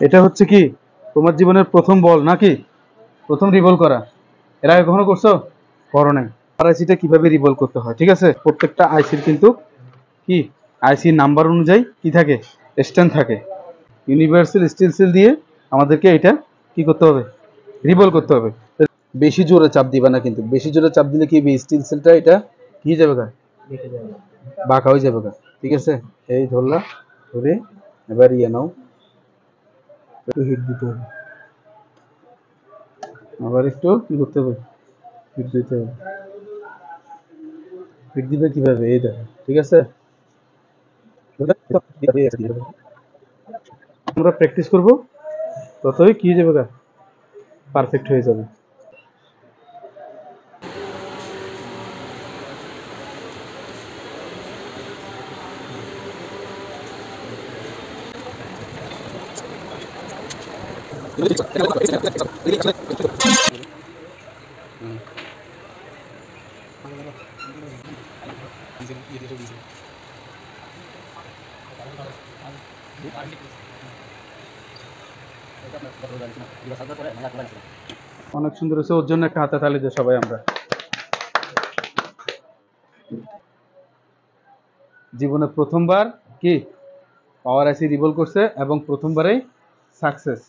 এটা হচ্ছে কি তোমার জীবনের প্রথম বল নাকি? প্রথম রিভল করা? এর আগে কখনো করছো? করো নাই। আর আইসিটা কিভাবে রিভল করতে হয়, ঠিক আছে? প্রত্যেকটা আইসির কিন্তু কি আইসি নাম্বার অনুযায়ী কি থাকে, স্ট্যান্ড থাকে। ইউনিভার্সাল স্টিল সেল দিয়ে আমাদেরকে এটা কি করতে হবে, রিভল করতে হবে। বেশি জোরে চাপ দিবা না, কিন্তু বেশি জোরে চাপ দিলে কি স্টিল সেলটা এটা কি হয়ে যাবে, বাঁকা হয়ে যাবে। ঠিক আছে, এই ধরলা, ধরে এবার ইয়ে নাও, একটু হিট দিতে হবে, আবার একটু কি করতে হবে, হিট দিতে হবে। হিট দিবে কিভাবে, এই দেখো, ঠিক আছে। আমরা প্র্যাকটিস করব, ততই কি হয়ে যাবে, পারফেক্ট হয়ে যাবে। অনেক সুন্দর হয়েছে, ওর জন্য একটা হাতে তালি দেয় সবাই আমরা। জীবনে প্রথমবার কি পাওয়ার আইসি রিভল করছে এবং প্রথমবারেই সাকসেস।